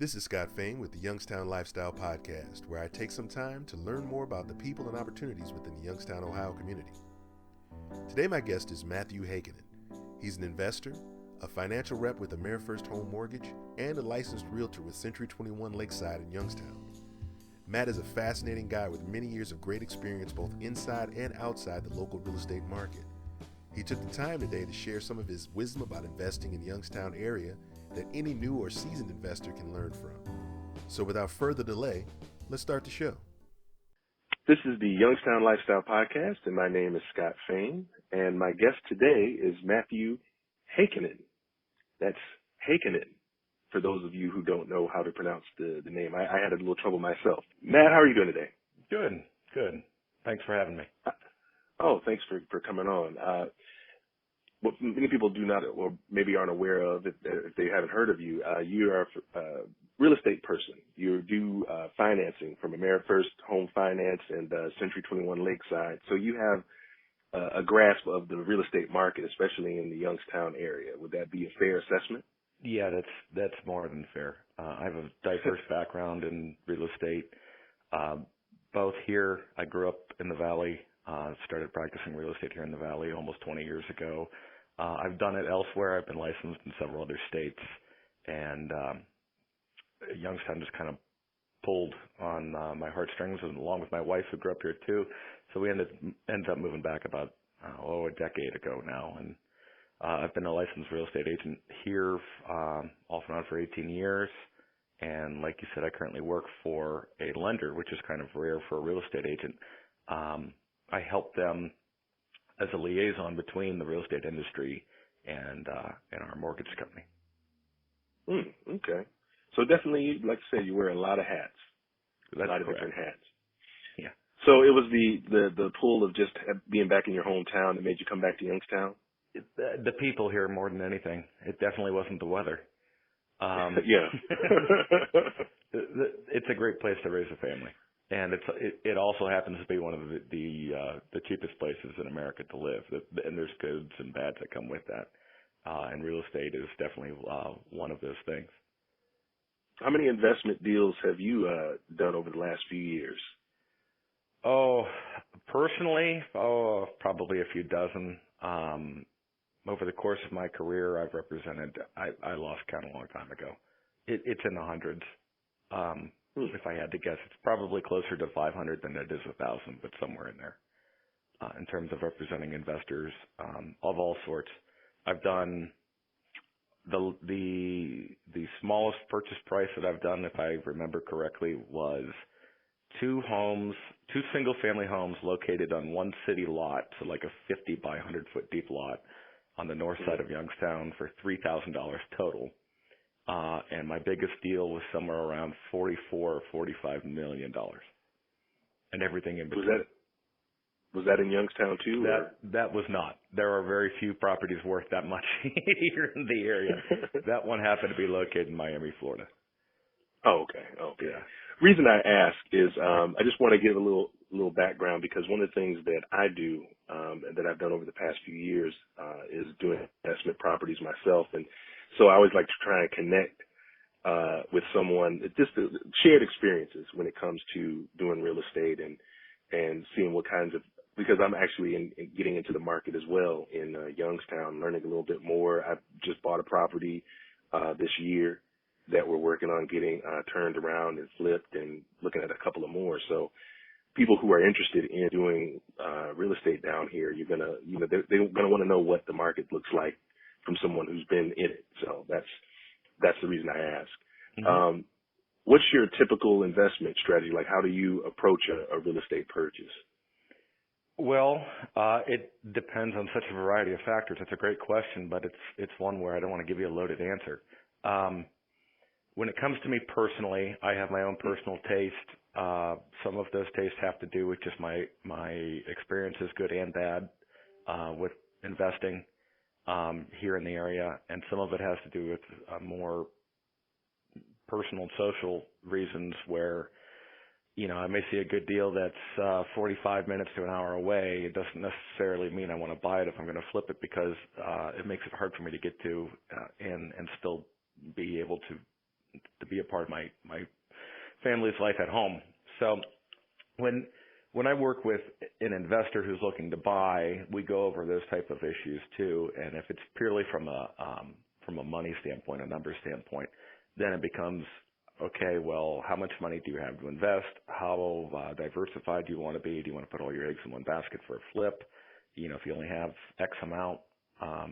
This is Scott Fain with the Youngstown Lifestyle Podcast, where I take some time to learn more about the people and opportunities within the Youngstown, Ohio community. Today my guest is Matthew Heikkinen. He's an investor, a financial rep with AmeriFirst Home Mortgage, and a licensed realtor with Century 21 Lakeside in Youngstown. Matt is a fascinating guy with many years of great experience both inside and outside the local real estate market. He took the time today to share some of his wisdom about investing in the Youngstown area that any new or seasoned investor can learn from. So without further delay, let's start the show. This is the Youngstown Lifestyle Podcast, and my name is Scott Fain, and my guest today is Matthew Heikkinen. That's Heikkinen, for those of you who don't know how to pronounce the name. I had a little trouble myself. Matt, how are you doing today? Good. Thanks for having me. Thanks for coming on. What many people do not, or maybe aren't aware of, if they haven't heard of you, you are a real estate person. You do financing from AmeriFirst Home Finance and Century 21 Lakeside. So you have a grasp of the real estate market, especially in the Youngstown area. Would that be a fair assessment? Yeah, that's more than fair. I have a diverse background in real estate. Both here, I grew up in the Valley. Started practicing real estate here in the Valley almost 20 years ago. I've done it elsewhere. I've been licensed in several other states, and Youngstown just kind of pulled on my heartstrings, and along with my wife who grew up here too. So we ended up moving back about a decade ago now, and I've been a licensed real estate agent here off and on for 18 years. And like you said, I currently work for a lender, which is kind of rare for a real estate agent. I help them as a liaison between the real estate industry and our mortgage company. Okay. So definitely, like I said, you wear a lot of hats. That's a lot of correct. different hats. Yeah. So it was the pull of just being back in your hometown that made you come back to Youngstown? The people here more than anything. It definitely wasn't the weather. Yeah. It's a great place to raise a family. And it also happens to be one of the cheapest places in America to live. And there's goods and bads that come with that. And real estate is definitely one of those things. How many investment deals have you done over the last few years? Personally, probably a few dozen. Over the course of my career, I've represented. I lost count a long time ago. It's in the hundreds. If I had to guess, it's probably closer to 500 than it is 1,000, but somewhere in there. In terms of representing investors of all sorts, I've done the smallest purchase price that I've done, if I remember correctly, was two single-family homes located on one city lot, so like a 50 by 100-foot deep lot on the north side of Youngstown for $3,000 total. And my biggest deal was somewhere around $44 or $45 million, and everything in between. Was that in Youngstown too? That was not. There are very few properties worth that much here in the area. That one happened to be located in Miami, Florida. Oh, okay. Yeah. Reason I ask is I just want to give a little background, because one of the things that I do and that I've done over the past few years is doing investment properties myself, and so I always like to try and connect with someone, just shared experiences when it comes to doing real estate and seeing what kinds of, because I'm actually getting into the market as well in Youngstown, learning a little bit more. I've just bought a property this year that we're working on getting turned around and flipped, and looking at a couple of more. So people who are interested in doing real estate down here, they're gonna want to know what the market looks like from someone who's been in it. So that's the reason I ask. Mm-hmm. What's your typical investment strategy? Like, how do you approach a real estate purchase? Well, it depends on such a variety of factors. It's a great question, but it's one where I don't want to give you a loaded answer. When it comes to me personally, I have my own personal taste. Some of those tastes have to do with just my experiences, good and bad, with investing here in the area, and some of it has to do with more personal and social reasons where, I may see a good deal that's 45 minutes to an hour away. It doesn't necessarily mean I want to buy it if I'm going to flip it, because it makes it hard for me to get to and still be able to to be a part of my family's life at home. So when I work with an investor who's looking to buy, we go over those type of issues too. And if it's purely from a money standpoint, a number standpoint, then it becomes, okay, well, how much money do you have to invest? How diversified do you want to be? Do you want to put all your eggs in one basket for a flip? You know, if you only have X amount,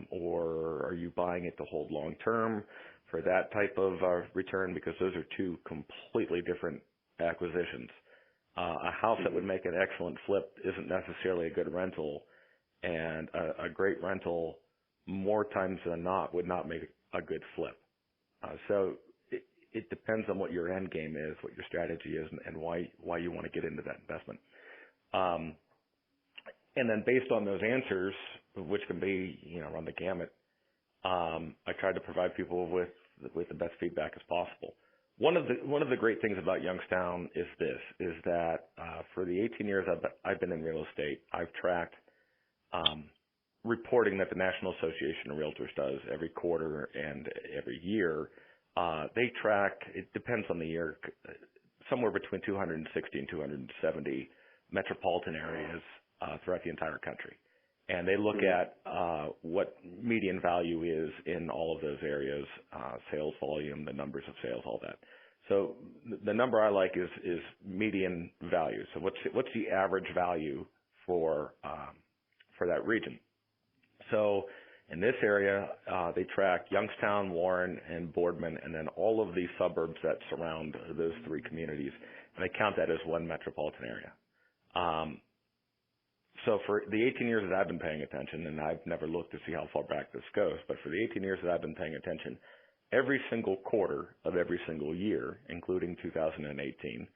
or are you buying it to hold long term for that type of return? Because those are two completely different acquisitions. A house that would make an excellent flip isn't necessarily a good rental, and a great rental more times than not would not make a good flip. So it depends on what your end game is, what your strategy is, and why you want to get into that investment. And then based on those answers, which can be, you know, run the gamut, I try to provide people with the best feedback as possible. One of the great things about Youngstown is that for the 18 years I've been in real estate, I've tracked reporting that the National Association of Realtors does every quarter and every year. They track, it depends on the year, somewhere between 260 and 270 metropolitan areas throughout the entire country. And they look at what median value is in all of those areas, sales volume, the numbers of sales, all that. So the number I like is median value. So what's the average value for that region? So in this area, they track Youngstown, Warren, and Boardman, and then all of the suburbs that surround those three communities, and they count that as one metropolitan area. So for the 18 years that I've been paying attention, and I've never looked to see how far back this goes, but for the 18 years that I've been paying attention, every single quarter of every single year, including 2018,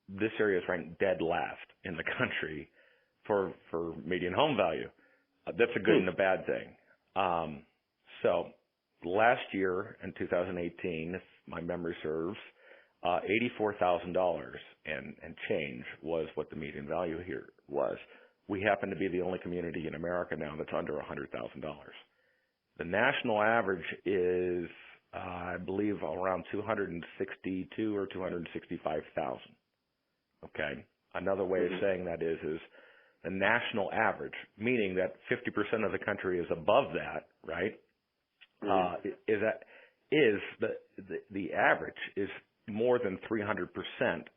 this area is ranked dead last in the country for median home value. That's a good and a bad thing. So last year in 2018, if my memory serves, $84,000 and change was what the median value here was. We happen to be the only community in America now that's under $100,000. The national average is, I believe, around 262 or 265,000. Okay. Another way of saying that is the national average, meaning that 50% of the country is above that, right? The average is more than 300%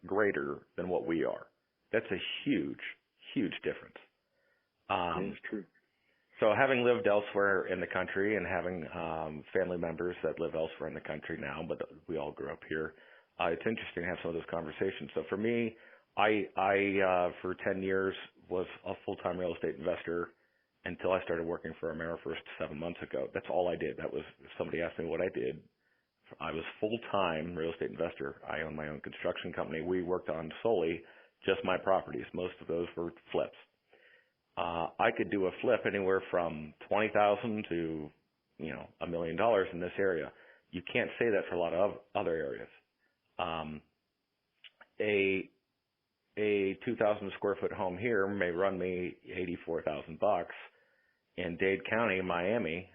greater than what we are. That's a huge, huge difference. That's true. So having lived elsewhere in the country and having family members that live elsewhere in the country now, but we all grew up here, it's interesting to have some of those conversations. So for me, I for 10 years was a full-time real estate investor until I started working for AmeriFirst 7 months ago. That's all I did. That was, if somebody asked me what I did, I was full-time real estate investor. I own my own construction company. We worked on solely just my properties. Most of those were flips. I could do a flip anywhere from $20,000 to, $1 million in this area. You can't say that for a lot of other areas. A 2,000 square foot home here may run me $84,000. In Dade County, Miami,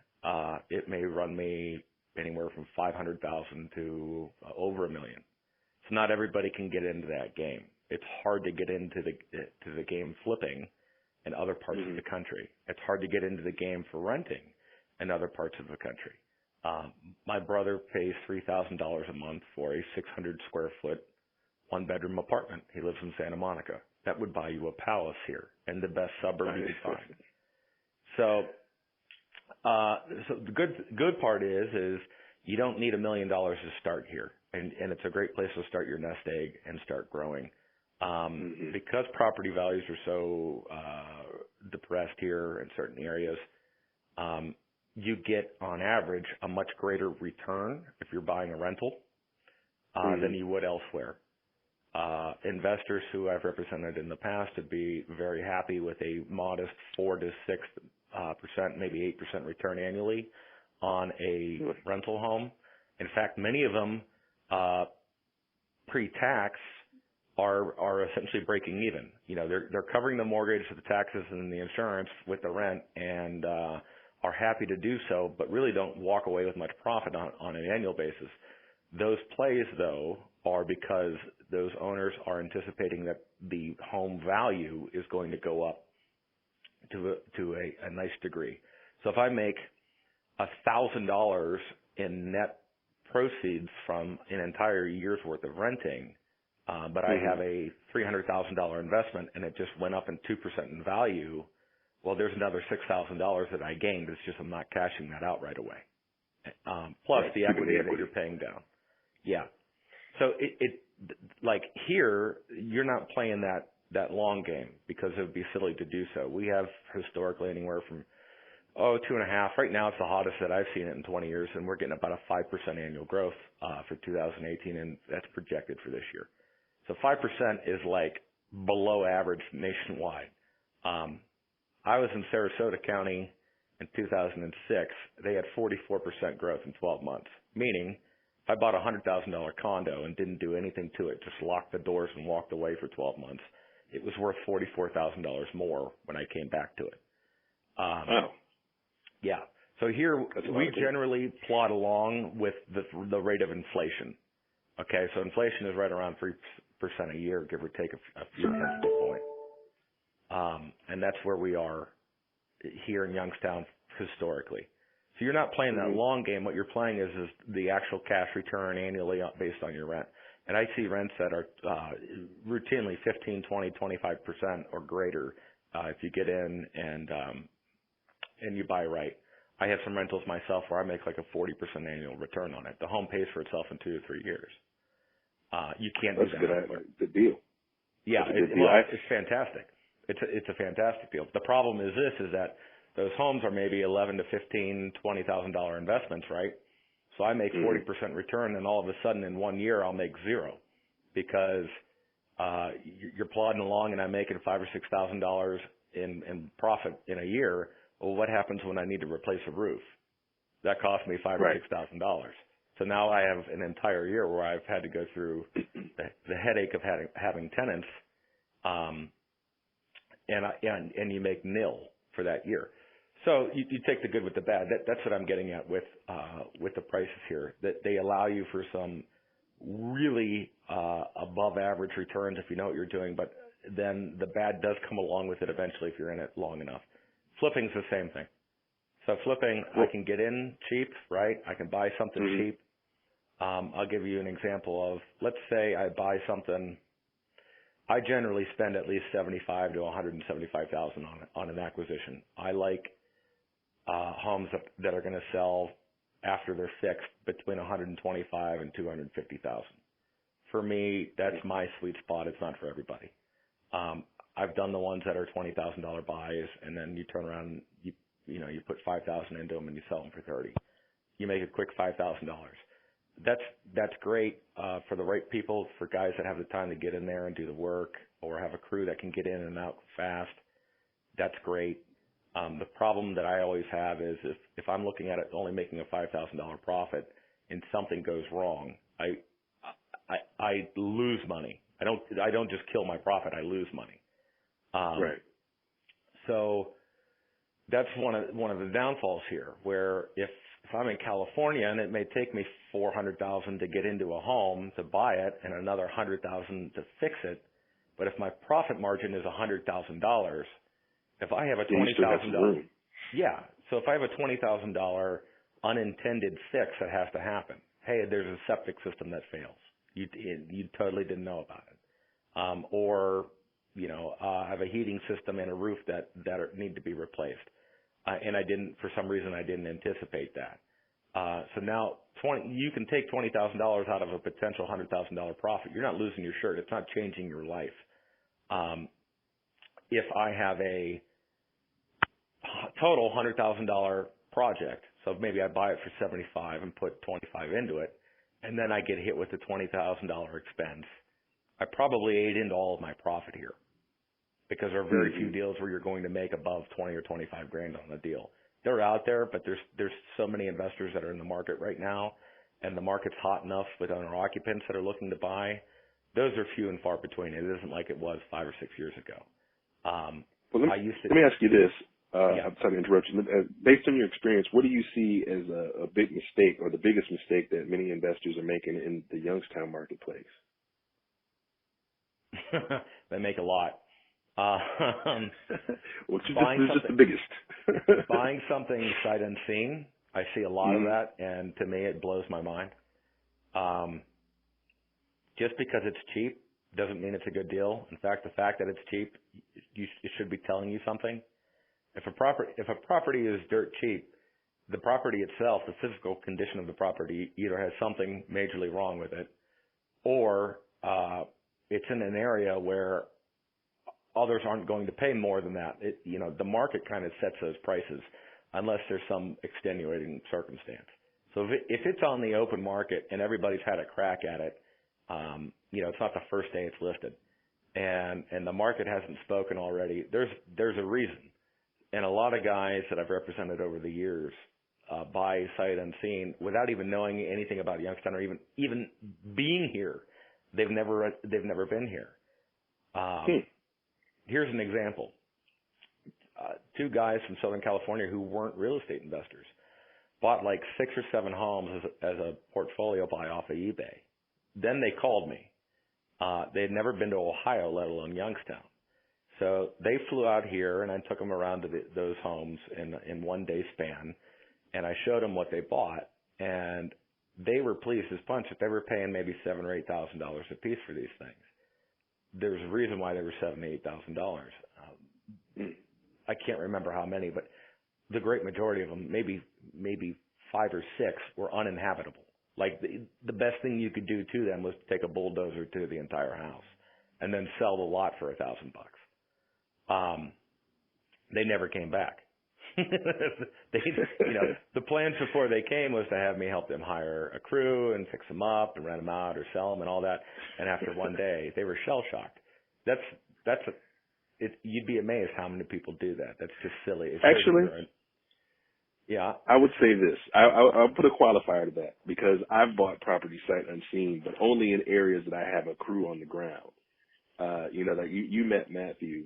it may run me anywhere from $500,000 to over $1 million. So not everybody can get into that game. It's hard to get into the game flipping in other parts of the country. It's hard to get into the game for renting in other parts of the country. My brother pays $3,000 a month for a 600 square foot, 1-bedroom apartment. He lives in Santa Monica. That would buy you a palace here in the best suburb you could find. So the good part is you don't need $1 million to start here, and it's a great place to start your nest egg and start growing. Because property values are so depressed here in certain areas, you get on average a much greater return if you're buying a rental than you would elsewhere. Investors who I've represented in the past would be very happy with a modest 4 to 6%, maybe 8% return annually on a rental home. In fact, many of them pre-tax are essentially breaking even. They're covering the mortgage, the taxes, and the insurance with the rent, and are happy to do so, but really don't walk away with much profit on an annual basis. Those plays, though, are because those owners are anticipating that the home value is going to go up to a nice degree. So if I make $1,000 in net proceeds from an entire year's worth of renting, but I have a $300,000 investment and it just went up in 2% in value, well, there's another $6,000 that I gained. It's just I'm not cashing that out right away. Plus the equity that you're paying down. Yeah. So it like here, you're not playing that long game because it would be silly to do so. We have historically anywhere from 2.5. Right now it's the hottest that I've seen it in 20 years, and we're getting about a 5% annual growth for 2018, and that's projected for this year. So 5% is like below average nationwide. I was in Sarasota County in 2006. They had 44% growth in 12 months, meaning if I bought a $100,000 condo and didn't do anything to it, just locked the doors and walked away for 12 months, it was worth $44,000 more when I came back to it. Wow. Yeah. So here we generally plot along with the rate of inflation. Okay, so inflation is right around 3% a year, give or take a few tenths of a point. And that's where we are here in Youngstown historically. So you're not playing that long game. What you're playing is the actual cash return annually based on your rent. And I see rents that are routinely 15, 20, 25% or greater if you get in and you buy right. I have some rentals myself where I make like a 40% annual return on it. The home pays for itself in 2 to 3 years. You can't do that. That's a good deal. Yeah, it's fantastic. It's a fantastic deal. The problem is that those homes are maybe $11,000 to $15,000, $20,000 investments, right? So I make 40% return, and all of a sudden in 1 year I'll make zero because you're plodding along and I'm making $5,000 or $6,000 in profit in a year. Well, what happens when I need to replace a roof? That cost me $5,000 or $6,000. So now I have an entire year where I've had to go through the headache of having tenants, and you make nil for that year. So you take the good with the bad. That's what I'm getting at with the prices here. That they allow you for some really above average returns if you know what you're doing, but then the bad does come along with it eventually if you're in it long enough. Flipping's the same thing. So flipping, I can get in cheap, right? I can buy something cheap. I'll give you an example of, let's say I buy something. I generally spend at least $75,000 to $175,000 on an acquisition. I like homes that are going to sell after they're fixed between $125,000 and $250,000. For me, that's my sweet spot. It's not for everybody. I've done the ones that are $20,000 buys, and then you turn around, and you put $5,000 into them and you sell them for $30,000. You make a quick $5,000. That's great for the right people, for guys that have the time to get in there and do the work, or have a crew that can get in and out fast. That's great. The problem that I always have is if I'm looking at it only making a $5,000 profit and something goes wrong, I lose money. I don't just kill my profit. I lose money. Right. So that's one of the downfalls here, where if I'm in California and it may take me $400,000 to get into a home to buy it and another $100,000 to fix it, but if my profit margin is $100,000, if I have a $20,000, so if I have a $20,000 unintended fix that has to happen, hey, there's a septic system that fails, you totally didn't know about it, or I have a heating system and a roof that need to be replaced. And for some reason I didn't anticipate that. So now you can take $20,000 out of a potential $100,000 profit. You're not losing your shirt. It's not changing your life. If I have a total $100,000 project, so maybe I buy it for $75,000 and put $25,000 into it, and then I get hit with a $20,000 expense, I probably ate into all of my profit here, because there are very few deals where you're going to make above 20 or 25 grand on a deal. They're out there, but there's so many investors that are in the market right now, and the market's hot enough with owner occupants that are looking to buy. Those are few and far between. It isn't like it was 5 or 6 years ago. Let me ask you this. I'm sorry to interrupt you. Based on your experience, what do you see as a big mistake or the biggest mistake that many investors are making in the Youngstown marketplace? They make a lot. Well, just the biggest. Buying something sight unseen, I see a lot of that, and to me it blows my mind. Just because it's cheap doesn't mean it's a good deal. In fact, the fact that it's cheap, it should be telling you something. If a property is dirt cheap, the property itself, the physical condition of the property, either has something majorly wrong with it, or it's in an area where others aren't going to pay more than that. The market kind of sets those prices unless there's some extenuating circumstance. So if it's on the open market and everybody's had a crack at it, it's not the first day it's listed, and the market hasn't spoken already, there's a reason. And a lot of guys that I've represented over the years buy sight unseen without even knowing anything about Youngstown or even being here. They've never been here. Here's an example. Two guys from Southern California who weren't real estate investors bought like 6 or 7 homes as a portfolio buy off of eBay. Then they called me. They had never been to Ohio, let alone Youngstown. So they flew out here, and I took them around to those homes in 1 day span, and I showed them what they bought, and they were pleased as punch that they were paying maybe $7,000 or $8,000 a piece for these things. There's a reason why they were $7,000 to $8,000. I can't remember how many, but the great majority of them, maybe 5 or 6, were uninhabitable. Like the best thing you could do to them was to take a bulldozer to the entire house and then sell the lot for $1,000. They never came back. The plans before they came was to have me help them hire a crew and fix them up and rent them out or sell them and all that. And after 1 day, they were shell shocked. You'd be amazed how many people do that. That's just silly. It's actually, yeah. I would say this. I'll put a qualifier to that because I've bought property sight unseen, but only in areas that I have a crew on the ground. You met Matthew,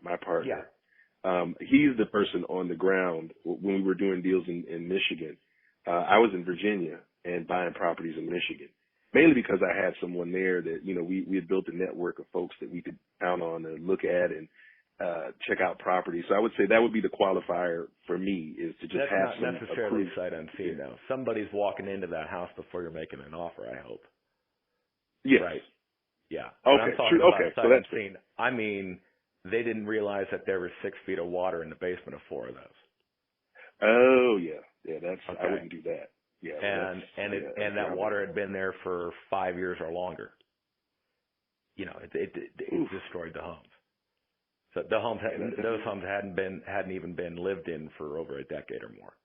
my partner. Yeah. He's the person on the ground when we were doing deals in Michigan. I was in Virginia and buying properties in Michigan, mainly because I had someone there that, we had built a network of folks that we could count on and look at and check out properties. So I would say that would be the qualifier for me is to just have some. That's not necessarily sight unseen, though. Somebody's walking into that house before you're making an offer, I hope. Yes. Right. Yeah. Okay. True. Okay. So that's unseen. I mean, they didn't realize that there was 6 feet of water in the basement of 4 of those. Oh yeah, that's okay. I wouldn't do that. Yeah, and that water had been there for 5 years or longer. It destroyed the homes. So those homes hadn't even been lived in for over a decade or more.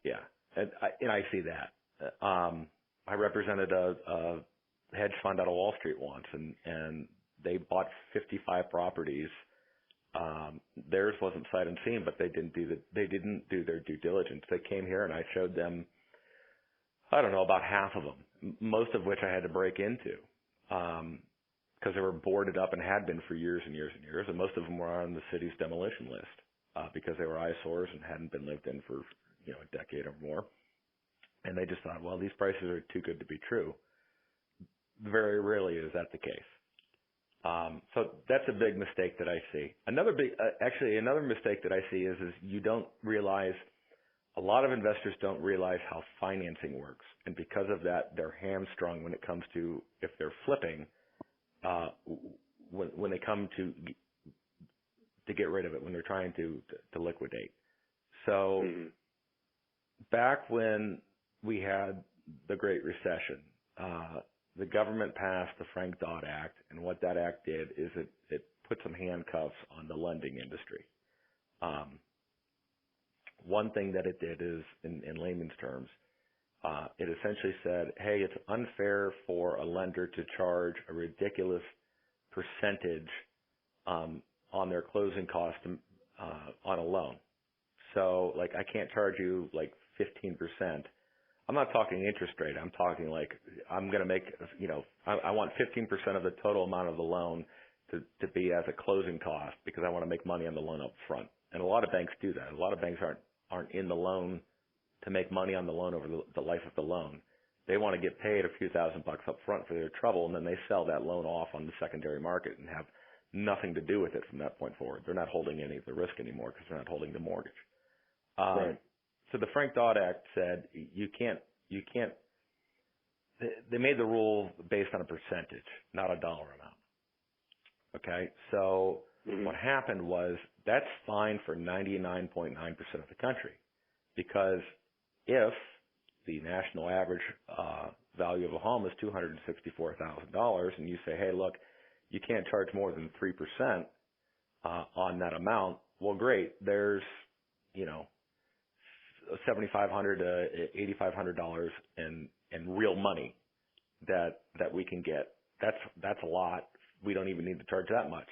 Yeah, and I see that. I represented a hedge fund out of Wall Street once, and they bought 55 properties. Theirs wasn't sight unseen, but they didn't do their due diligence. They came here and I showed them, I don't know, about half of them, most of which I had to break into, because they were boarded up and had been for years and years and years, and most of them were on the city's demolition list because they were eyesores and hadn't been lived in for a decade or more. And they just thought, well, these prices are too good to be true. Very rarely is that the case. So that's a big mistake that I see. Another mistake that I see is you don't realize, a lot of investors don't realize how financing works. And because of that, they're hamstrung when it comes to, if they're flipping, when they come to get rid of it, when they're trying to liquidate. So back when we had the Great Recession, the government passed the Frank-Dodd Act, and what that act did is it put some handcuffs on the lending industry. One thing that it did is, in layman's terms, it essentially said, hey, it's unfair for a lender to charge a ridiculous percentage on their closing cost on a loan. So, like, I can't charge you, like, 15%. I'm not talking interest rate. I'm talking like I'm going to make, I want 15% of the total amount of the loan to be as a closing cost because I want to make money on the loan up front. And a lot of banks do that. A lot of banks aren't in the loan to make money on the loan over the life of the loan. They want to get paid a few $1,000 up front for their trouble, and then they sell that loan off on the secondary market and have nothing to do with it from that point forward. They're not holding any of the risk anymore because they're not holding the mortgage. Right. So the Frank-Dodd Act said you can't. They made the rule based on a percentage, not a dollar amount. Okay, so what happened was that's fine for 99.9% of the country, because if the national average value of a home is $264,000, and you say, hey, look, you can't charge more than 3% on that amount, well, great. There's, $7,500 to $8,500 in real money that we can get. That's a lot. We don't even need to charge that much.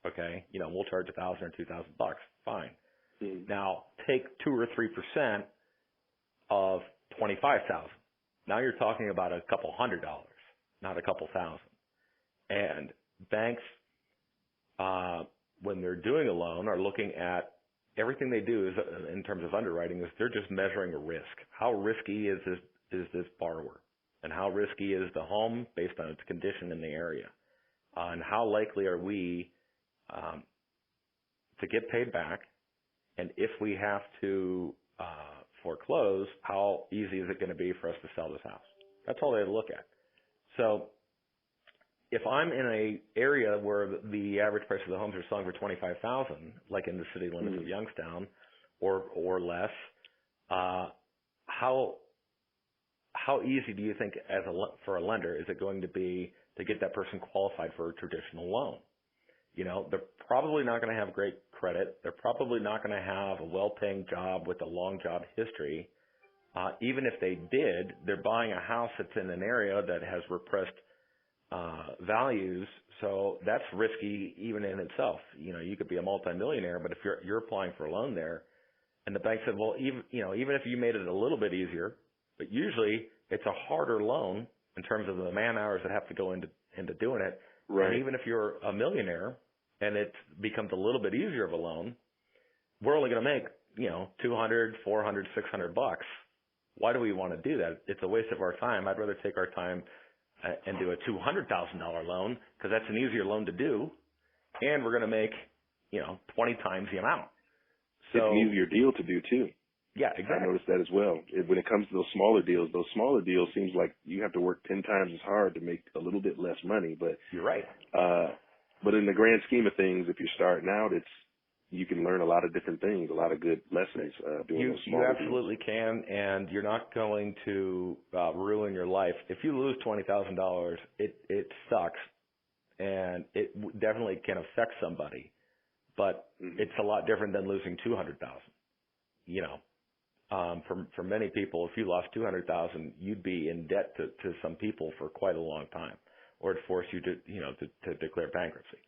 Okay, we'll charge $1,000 or $2,000. Fine. Now take 2 or 3% of $25,000. Now you're talking about a couple $100, not a couple thousand. And banks, when they're doing a loan, are looking at everything they do is in terms of underwriting is they're just measuring a risk. How risky is this borrower, and how risky is the home based on its condition in the area, and how likely are we to get paid back, and if we have to foreclose, how easy is it going to be for us to sell this house? That's all they look at. So if I'm in an area where the average price of the homes are selling for $25,000, like in the city limits of Youngstown, or less, how easy do you think for a lender is it going to be to get that person qualified for a traditional loan? They're probably not going to have great credit. They're probably not going to have a well-paying job with a long job history. Even if they did, they're buying a house that's in an area that has repressed values, so that's risky even in itself. You could be a multimillionaire, but if you're applying for a loan there, and the bank said, well, even if you made it a little bit easier, but usually it's a harder loan in terms of the man hours that have to go into doing it. Right. And even if you're a millionaire and it becomes a little bit easier of a loan, we're only going to make, $200, $400, $600. Why do we want to do that? It's a waste of our time. I'd rather take our time and do a $200,000 loan, because that's an easier loan to do, and we're going to make 20 times the amount. So it's an easier deal to do too. Yeah, exactly. I noticed that as well. When it comes to those smaller deals seems like you have to work 10 times as hard to make a little bit less money. But you're right. But in the grand scheme of things, if you're starting out, you can learn a lot of different things, a lot of good lessons doing those smaller deals. You absolutely can, and you're not going to ruin your life. If you lose $20,000, it sucks, and it definitely can affect somebody. But it's a lot different than losing $200,000. For many people, if you lost $200,000, you'd be in debt to some people for quite a long time, or it'd force you to declare bankruptcy.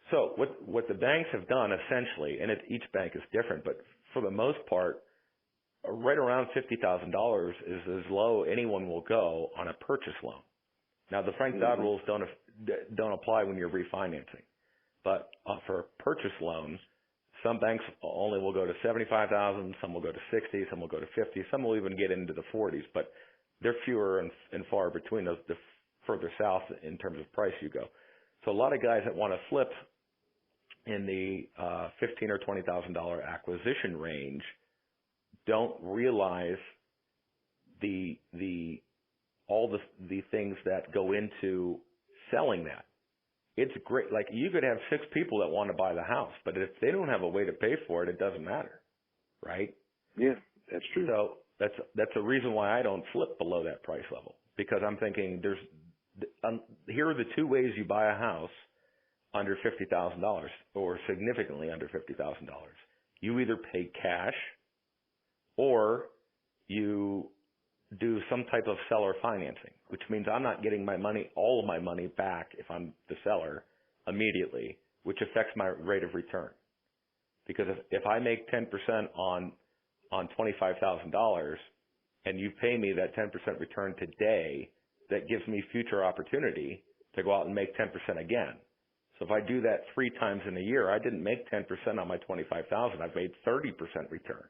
So what the banks have done essentially, and each bank is different, but for the most part, right around $50,000 is as low anyone will go on a purchase loan. Now the Frank-Dodd rules don't apply when you're refinancing, but for purchase loans, some banks only will go to $75,000, some will go to $60,000, some will go to $50,000, some will even get into the $40,000s, but they're fewer and far between those the further south in terms of price you go. So a lot of guys that want to flip in the $15,000 or $20,000 acquisition range don't realize all the things that go into selling that. It's great. Like, you could have 6 people that want to buy the house, but if they don't have a way to pay for it, it doesn't matter, right? Yeah, that's true. So that's a reason why I don't flip below that price level, because I'm thinking here are the 2 ways you buy a house under $50,000 or significantly under $50,000. You either pay cash or you do some type of seller financing, which means I'm not getting all of my money back if I'm the seller immediately, which affects my rate of return. Because if I make 10% on $25,000 and you pay me that 10% return today, that gives me future opportunity to go out and make 10% again. So if I do that 3 times in a year, I didn't make 10% on my $25,000. I've made 30% return.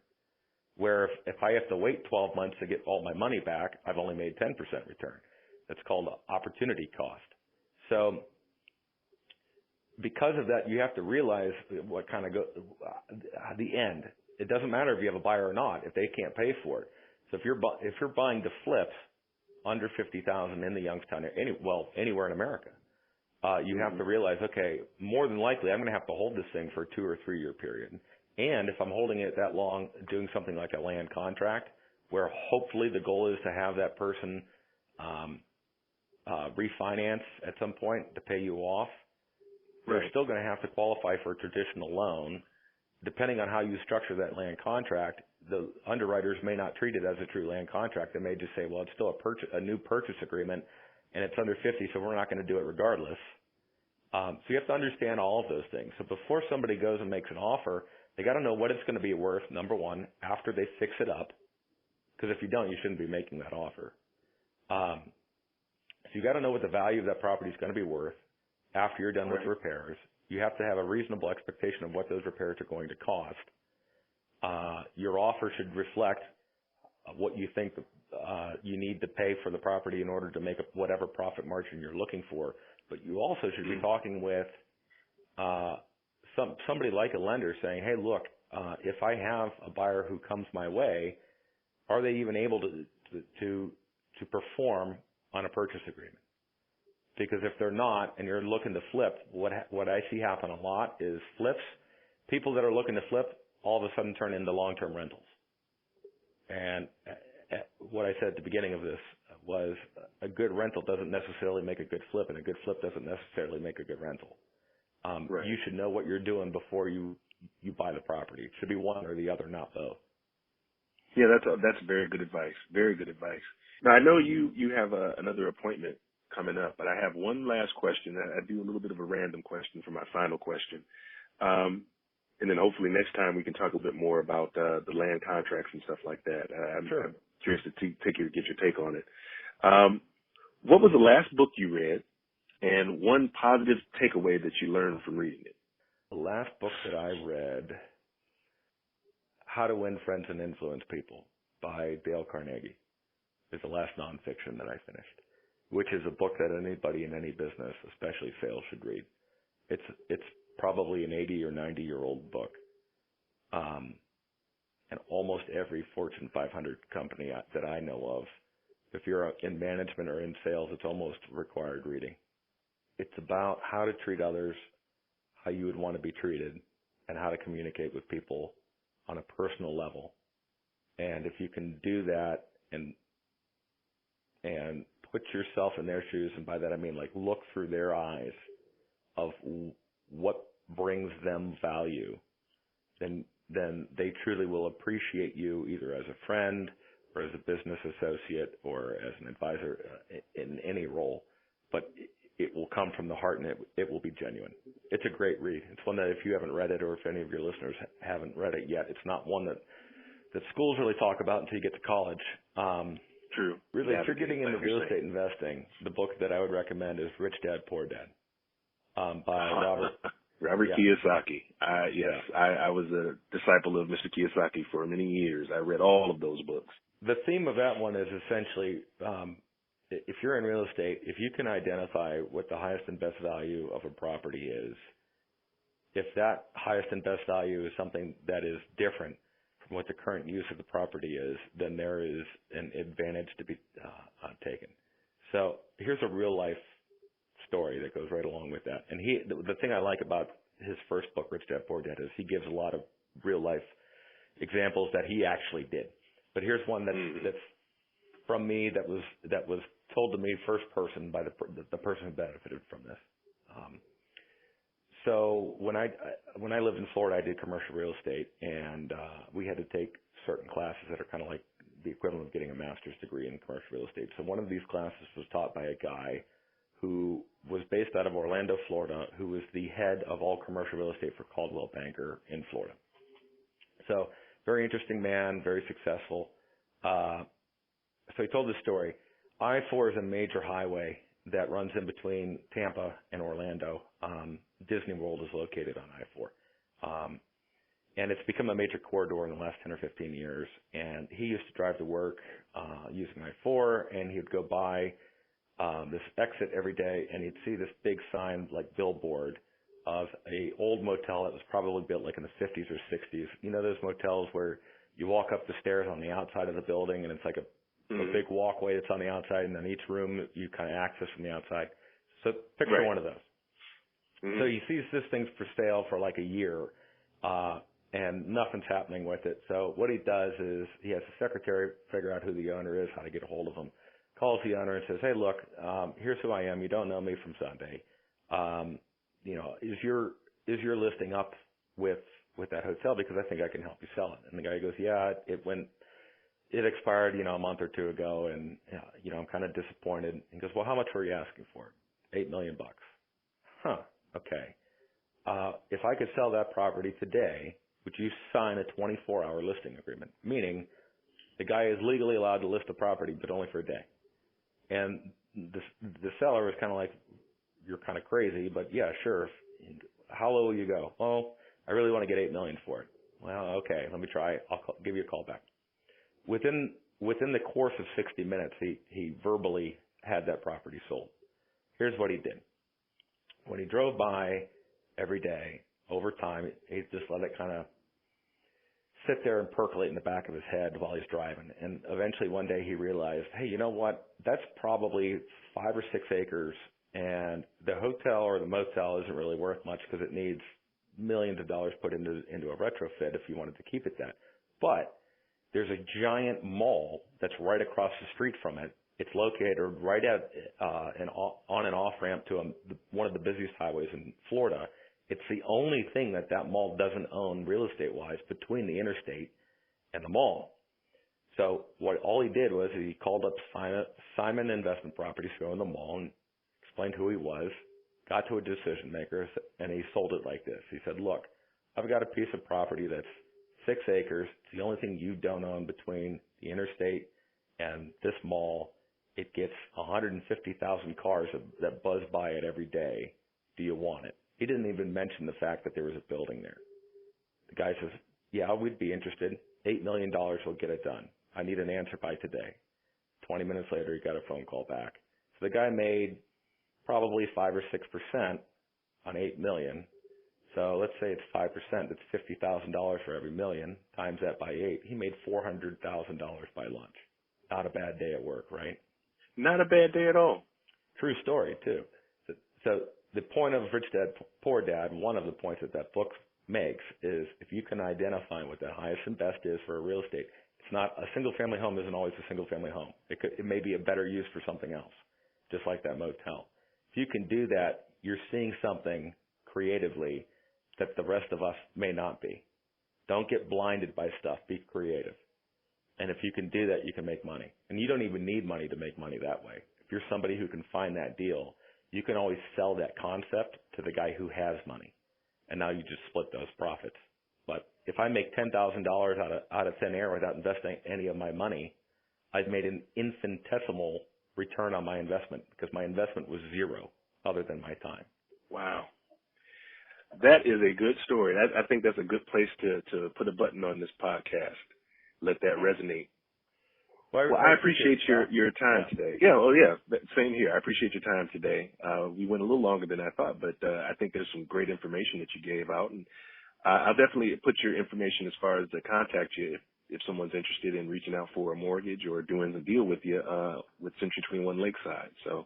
Where if I have to wait 12 months to get all my money back, I've only made 10% return. That's called opportunity cost. So because of that, you have to realize what kind of the end. It doesn't matter if you have a buyer or not if they can't pay for it. So if you're buying the flips under $50,000 in the Youngstown area, anywhere in America, you have to realize, okay, more than likely I'm going to have to hold this thing for a 2 or 3 year period. And if I'm holding it that long, doing something like a land contract, where hopefully the goal is to have that person refinance at some point to pay you off, they're still going to have to qualify for a traditional loan. Depending on how you structure that land contract, the underwriters may not treat it as a true land contract. They may just say, well, it's still a new purchase agreement, and it's under 50, so we're not going to do it regardless. So you have to understand all of those things. So before somebody goes and makes an offer, they got to know what it's going to be worth, number one, after they fix it up. Because if you don't, you shouldn't be making that offer. So you got to know what the value of that property is going to be worth after you're done with repairs. You have to have a reasonable expectation of what those repairs are going to cost. Your offer should reflect what you think you need to pay for the property in order to make whatever profit margin you're looking for. But you also should be talking with somebody like a lender saying, hey, look, if I have a buyer who comes my way, are they even able to perform on a purchase agreement? Because if they're not, and you're looking to flip, what I see happen a lot is flips. People that are looking to flip all of a sudden turn into long-term rentals. And what I said at the beginning of this was a good rental doesn't necessarily make a good flip, and a good flip doesn't necessarily make a good rental. You should know what you're doing before you buy the property. It should be one or the other, not both. Yeah, that's very good advice. Very good advice. Now, I know you have another appointment coming up, but I have one last question. I do a little bit of a random question for my final question. And then hopefully next time we can talk a little bit more about the land contracts and stuff like that. I'm curious to get your take on it. What was the last book you read, and one positive takeaway that you learned from reading it? The last book that I read, How to Win Friends and Influence People by Dale Carnegie, is the last nonfiction that I finished, which is a book that anybody in any business, especially sales, should read. It's probably an 80 or 90-year-old book. And almost every Fortune 500 company that I know of, if you're in management or in sales, it's almost required reading. It's about how to treat others, how you would want to be treated, and how to communicate with people on a personal level. And if you can do that and put yourself in their shoes, and by that I mean like look through their eyes of what brings them value, then they truly will appreciate you either as a friend or as a business associate or as an advisor in any role. But it will come from the heart, and it will be genuine. It's a great read. It's one that if you haven't read it, or if any of your listeners haven't read it yet, it's not one that schools really talk about until you get to college. True. Really, if you're getting into real estate investing, the book that I would recommend is Rich Dad, Poor Dad by Robert Kiyosaki. I was a disciple of Mr. Kiyosaki for many years. I read all of those books. The theme of that one is essentially, if you're in real estate, if you can identify what the highest and best value of a property is, if that highest and best value is something that is different from what the current use of the property is, then there is an advantage to be taken. So here's a real life story that goes right along with that. And the thing I like about his first book, Rich Dad, Poor Dad, is he gives a lot of real life examples that he actually did. But here's one that's from me that was told to me first person by the person who benefited from this. So when I lived in Florida, I did commercial real estate, and we had to take certain classes that are kind of like the equivalent of getting a master's degree in commercial real estate. So one of these classes was taught by a guy who was based out of Orlando, Florida, who was the head of all commercial real estate for Coldwell Banker in Florida. So very interesting man, very successful. So he told this story. I-4 is a major highway that runs in between Tampa and Orlando. Disney World is located on I-4. And it's become a major corridor in the last 10 or 15 years. And he used to drive to work using I-4, and he would go by this exit every day, and he'd see this big sign, like billboard, of a old motel that was probably built like in the 50s or 60s. You know those motels where you walk up the stairs on the outside of the building, and it's like a big walkway that's on the outside, and then each room you kind of access from the outside. So picture one of those. So he sees this thing's for sale for like a year, and nothing's happening with it. So what he does is he has the secretary figure out who the owner is, how to get a hold of him, calls the owner and says, hey, look, here's who I am. You don't know me from Sunday. You know, is your listing up with that hotel, because I think I can help you sell it? And the guy goes, yeah, it expired, you know, a month or two ago, and you know, I'm kind of disappointed. He goes, well, how much were you asking for it? $8 million. Huh. Okay. If I could sell that property today, would you sign a 24-hour listing agreement? Meaning, the guy is legally allowed to list a property, but only for a day. And the seller is kind of like, you're kind of crazy, but yeah, sure. How low will you go? Well, I really want to get $8 million for it. Well, okay, let me try. I'll give you a call back. Within the course of 60 minutes, he verbally had that property sold. Here's what he did. When he drove by every day, over time, he just let it kind of sit there and percolate in the back of his head while he's driving. And eventually one day he realized, hey, you know what? That's probably 5 or 6 acres, and the hotel or the motel isn't really worth much because it needs millions of dollars put into a retrofit if you wanted to keep it that. But there's a giant mall that's right across the street from it. It's located right at an on and off ramp to one of the busiest highways in Florida. It's the only thing that mall doesn't own real estate wise between the interstate and the mall. So all he did was he called up Simon Investment Properties, go in the mall, and explained who he was, got to a decision maker, and he sold it like this. He said, look, I've got a piece of property that's 6 acres. It's the only thing you don't own between the interstate and this mall. It gets 150,000 cars that buzz by it every day. Do you want it? He didn't even mention the fact that there was a building there. The guy says, yeah, we'd be interested. $8 million will get it done. I need an answer by today. 20 minutes later, he got a phone call back. So the guy made probably 5 or 6% on $8 million. So let's say it's 5%. It's $50,000 for every million. Times that by 8. He made $400,000 by lunch. Not a bad day at work, right? Not a bad day at all. True story, too. So the point of Rich Dad, Poor Dad, one of the points that book makes is if you can identify what the highest and best is for a real estate, it's not a single-family home isn't always a single-family home. It may be a better use for something else, just like that motel. If you can do that, you're seeing something creatively that the rest of us may not be. Don't get blinded by stuff. Be creative. And if you can do that, you can make money. And you don't even need money to make money that way. If you're somebody who can find that deal, you can always sell that concept to the guy who has money. And now you just split those profits. But if I make $10,000 out of thin air without investing any of my money, I've made an infinitesimal return on my investment because my investment was zero other than my time. Wow. That is a good story. I think that's a good place to put a button on this podcast. Let that resonate. Well, I appreciate your time today. Yeah, oh yeah, same here. I appreciate your time today. We went a little longer than I thought, but I think there's some great information that you gave out, and I'll definitely put your information as far as to contact you if someone's interested in reaching out for a mortgage or doing a deal with you with Century 21 Lakeside. So